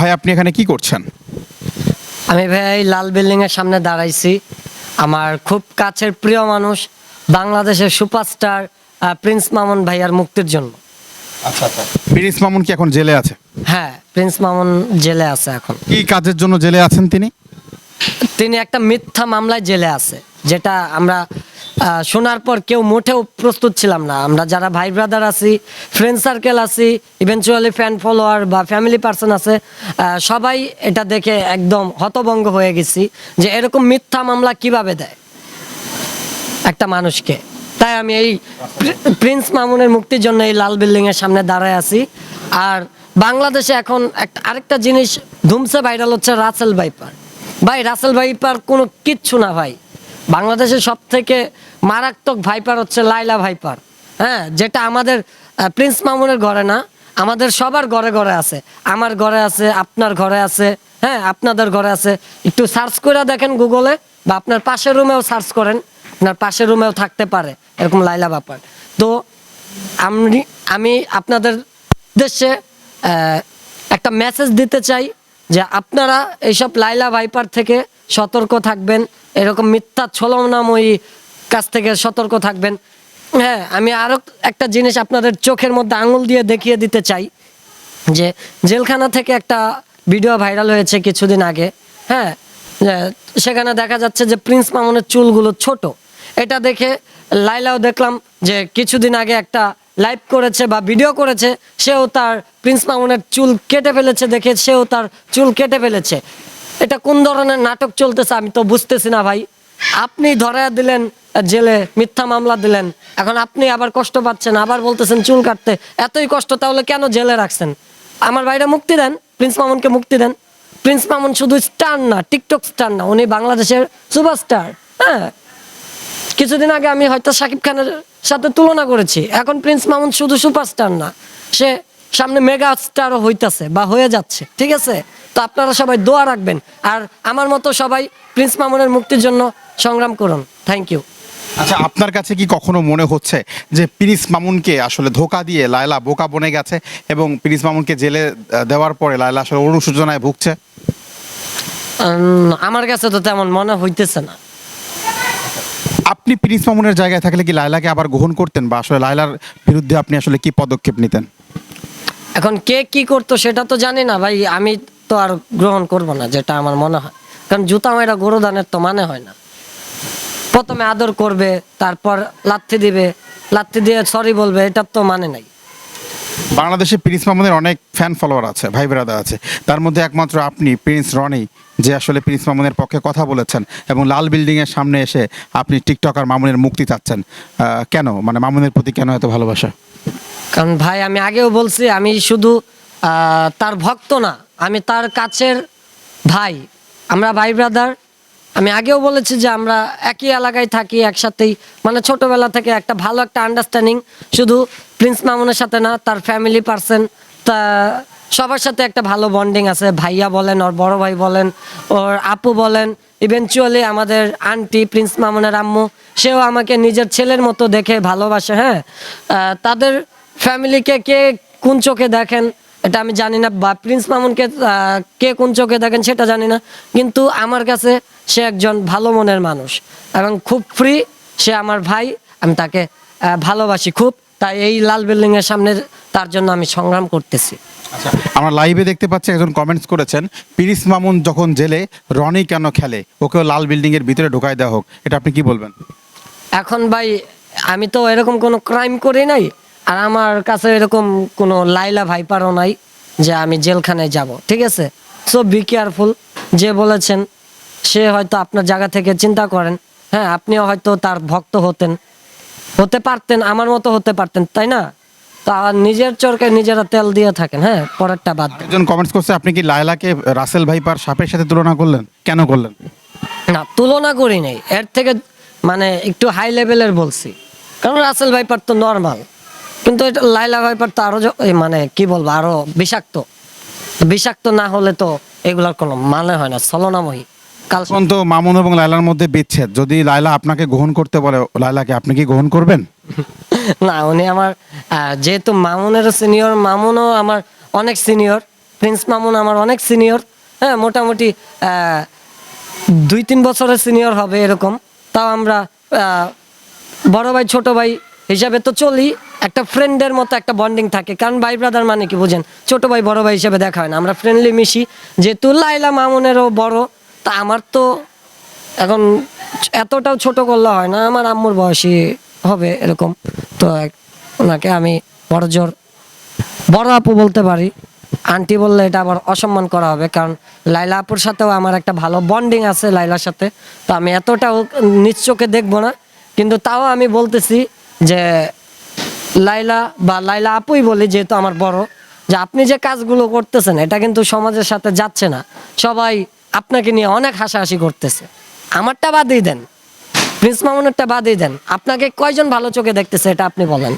ভাই আপনি এখানে কি করছেন? আমি ভাই লাল বিল্ডিং এর সামনে দাঁড়াইছি। আমার খুব কাছের প্রিয় মানুষ, বাংলাদেশের সুপারস্টার প্রিন্স মামুন ভাইয়ার মুক্তির জন্য। আচ্ছা আচ্ছা। প্রিন্স মামুন কি এখন জেলে আছে? হ্যাঁ, প্রিন্স মামুন জেলে আছে এখন। কি কাজের জন্য জেলে আছেন তিনি? তিনি একটা মিথ্যা মামলায় জেলে আছে, যেটা আমরা শোনার পর কেউ মোটেও প্রস্তুত ছিলাম না। আমরা যারা ভাই ব্রাদার আছি, ফ্রেন্ড সার্কেল আছি, ইভেনচুয়ালি ফ্যান ফলোয়ার বা ফ্যামিলি পার্সন আছে, সবাই এটা দেখে একদম হতভম্ব হয়ে গেছি যে এরকম মিথ্যা মামলা কিভাবে দেয় একটা মানুষকে। তাই আমি এই প্রিন্স মামুনের মুক্তির জন্য এই লাল বিল্ডিং এর সামনে দাঁড়ায় আছি। আর বাংলাদেশে এখন আরেকটা জিনিস ধুমসে ভাইরাল হচ্ছে, রাসেল ভাইপার। ভাই রাসেল ভাইপার কোনো কিচ্ছু না ভাই। বাংলাদেশের সব থেকে মারাত্মক ভাইপার হচ্ছে লাইলা ভাইপার। হ্যাঁ, যেটা আমাদের প্রিন্স মামুনের ঘরে না, আমাদের সবার ঘরে ঘরে আছে। আমার ঘরে আছে, আপনার ঘরে আছে, হ্যাঁ আপনাদের ঘরে আছে। একটু সার্চ করে দেখেন গুগলে, বা আপনার পাশের রুমেও সার্চ করেন, আপনার পাশের রুমেও থাকতে পারে এরকম লাইলা ভাইপার। তো আমি আপনাদের উদ্দেশ্যে একটা মেসেজ দিতে চাই যে আপনারা এইসব লাইলা ভাইপার থেকে সতর্ক থাকবেন, এরকম মিথ্যা ছলনাময়ী কাছ থেকে সতর্ক থাকবেন। হ্যাঁ, আমি আরও একটা জিনিস আপনাদের চোখের মধ্যে আঙুল দিয়ে দেখিয়ে দিতে চাই যে জেলখানা থেকে একটা ভিডিও ভাইরাল হয়েছে কিছুদিন আগে। হ্যাঁ, সেখানে দেখা যাচ্ছে যে প্রিন্স মামুনের চুলগুলো ছোট। এটা দেখে লাইলাও দেখলাম যে কিছুদিন আগে একটা লাইভ করেছে বা ভিডিও করেছে, সেও তার প্রিন্স মামুনের চুল কেটে ফেলেছে, দেখে সেও তার চুল কেটে ফেলেছে। এটা কোন ধরনের নাটক চলতেছে আমি তো বুঝতেছি না ভাই। আপনি ধরা দিলেন জেলে, মিথ্যা মামলা দিলেন, এখন আপনি আবার কষ্ট পাচ্ছেন, আবার বলতেছেন চুল কাটতে। এতই কষ্ট তাহলে কেন জেলে রাখছেন? আমার ভাইরা মুক্তি দেন, প্রিন্স মামুনকে মুক্তি দেন। প্রিন্স মামুন শুধু স্টার না, টিকটক স্টার না, উনি বাংলাদেশের সুপারস্টার। হ্যাঁ, কিছুদিন আগে আমি হয়তো শাকিব খানের সাথে তুলনা করেছি। এখন প্রিন্স মামুন শুধু সুপারস্টার না, সে সামনে মেগা স্টারও হইতাছে বা হয়ে যাচ্ছে। ঠিক আছে, তো আপনারা সবাই দোয়া রাখবেন, আর আমার মতো সবাই প্রিন্স মামুনের মুক্তির জন্য সংগ্রাম করুন। Thank you. আচ্ছা, আপনার কাছে কি কখনো মনে হচ্ছে যে প্রিন্স মামুনকে আসলে ধোকা দিয়ে লায়লা বোকা বনে গেছে এবং প্রিন্স মামুনকে জেলে দেওয়ার পরে লায়লা আসলে অনুশোচনায় ভুগছে? আমার কাছে তো তেমন মনে হইতেছে না। আপনি প্রিন্স মামুনের জায়গায় থাকলে কি লায়লাকে আবার গ্রহণ করতেন, বা আসলে লায়লার বিরুদ্ধে আপনি আসলে কি পদক্ষেপ নিতেন? এখন কে কি করতো সেটা তো জানি না ভাই, আমি তো আর গ্রহণ করব না যেটা আমার মনে হয়। কারণ জুতা মেয়েরা গরু দানের তো মানে হয় না। প্রথমে আদর করবে, তারপর লাথি দিবে, লাথি দিয়ে সরি বলবে, এটার তো মানে নাই। বাংলাদেশে প্রিন্স মামুনের অনেক ফ্যান ফলোয়ার আছে, ভাই ব্রাদার আছে, তার মধ্যে একমাত্র আপনি প্রিন্স রনি যে আসলে প্রিন্স মামুনের পক্ষে কথা বলেছেন এবং লাল বিল্ডিং এর সামনে এসে আপনি টিকটকার মামুনের মুক্তি চাচ্ছেন। কেন, মানে মামুনের প্রতি কেন এত ভালোবাসা? কারণ ভাই আমি আগেও বলছি, আমি শুধু তার ভক্ত না, আমি তার কাছের ভাই। আমরা ভাই ব্রাদার। আমি আগেও বলেছি যে আমরা একই এলাকায় থাকি, একসাথেই, মানে ছোটবেলা থেকে একটা ভালো একটা আন্ডারস্ট্যান্ডিং, শুধু প্রিন্স মামুনের সাথে না, তার ফ্যামিলি পার্সন, তা সবার সাথে একটা ভালো বন্ডিং আছে। ভাইয়া বলেন, ওর বড় ভাই বলেন, ওর আপু বলেন, ইভেনচুয়ালি আমাদের আন্টি প্রিন্স মামুনের আম্মু, সেও আমাকে নিজের ছেলের মতো দেখে ভালোবাসে। হ্যাঁ, তাদের ফ্যামিলিকে কে কোন চোখে দেখেন এটা আমি জানি না, বা প্রিন্স মামুনকে কে কোন চোখে দেখেন সেটা জানি না, কিন্তু আমার কাছে সে একজন ভালো মনের মানুষ এবং খুব ফ্রি। সে আমার ভাই, আমি তাকে ভালোবাসি খুব। তাই এই লাল বিল্ডিং এর সামনে তার জন্য আমি সংগ্রাম করতেছি। আচ্ছা, আমরা লাইভে দেখতে পাচ্ছি একজন কমেন্টস করেছেন, প্রিন্স মামুন যখন জেলে রনি কেন খেলে, ওকেও লাল বিল্ডিং এর ভিতরে ঢোকায় দেওয়া হোক। এটা আপনি কি বলবেন? এখন ভাই আমি তো এরকম কোনো ক্রাইম করি নাই, আর আমার কাছে এরকম কোনো লাইলা ভাইপারও নাই যে আমি জেলখানায় যাব। ঠিক আছে, সো বি কেয়ারফুল। যে বলেছেন সে হয়তো আপনার জায়গা থেকে চিন্তা করেন। হ্যাঁ, আপনিও হয়তো তার ভক্ত হতে পারতেন, আমার মতো হতে পারতেন, তাই না? তো আর নিজের চরকে নিজেরা তেল দিয়ে থাকেন। হ্যাঁ, পরেরটা বাদ দেন। একজন কমেন্টস করছে, আপনি কি লায়লাকে রাসেল ভাইপার সাপের সাথে তুলনা করলেন, কেন করলেন? না, তুলনা করি নাই, এর থেকে মানে একটু হাই লেভেলের বলছি। কারণ রাসেল ভাইপার তো নর্মাল, কিন্তু এটা লাইলা ভাইপার তো আরো মানে কি বলবো, আরো বিষাক্ত। বিষাক্ত না হলে তো এগুলার কোনো মানে হয় না, ছলনাময়ী। এখন তো মামুন এবং লায়লার মধ্যে বিচ্ছেদ, যদি লায়লা আপনাকে গ্রহণ করতে বলে লায়লাকে, আপনি কি গ্রহণ করবেন? না, উনি আমার যেহেতু মামুনের সিনিয়র, মামুনও আমার অনেক সিনিয়র, প্রিন্স মামুন আমার অনেক সিনিয়র, হ্যাঁ মোটামুটি 2-3 বছরের সিনিয়র হবে এরকম। তাও আমরা বড় ভাই ছোট ভাই হিসাবে তো চলি, একটা ফ্রেন্ডের মতো একটা বন্ডিং থাকে, কারণ ভাই ব্রাদার মানে কি বুঝেন, ছোট ভাই বড় ভাই হিসেবে দেখা হয় না, আমরা ফ্রেন্ডলি মিশি। যেহেতু লাইলা মামুনেরও বড়, তা আমার তো এখন এতটাও ছোট করলে হয় না, আমার আম্মুর বয়সী হবে এরকম। তো ওনাকে আমি বড়জোর বড় আপু বলতে পারি, আন্টি বললে এটা আবার অসম্মান করা হবে, কারণ লাইলা আপুর সাথেও আমার একটা ভালো বন্ডিং আছে লাইলার সাথে। তো আমি এতটাও নিজ চোখে দেখবো না, কিন্তু তাও আমি বলতেছি যে লাইলা বা লাইলা আপুই বলি, যেহেতু আমার বড়, যে আপনি যে কাজগুলো করতেছেন এটা কিন্তু সমাজের সাথে যাচ্ছে না। সবাই আপনাকে নিয়ে অনেক হাসাহাসি করতেছে, আমারটা বাদই দেন, প্রিন্স মামুনেরটা বাদই দেন, আপনাকে কয়জন ভালো চোখে দেখতেছে এটা আপনি বলেন।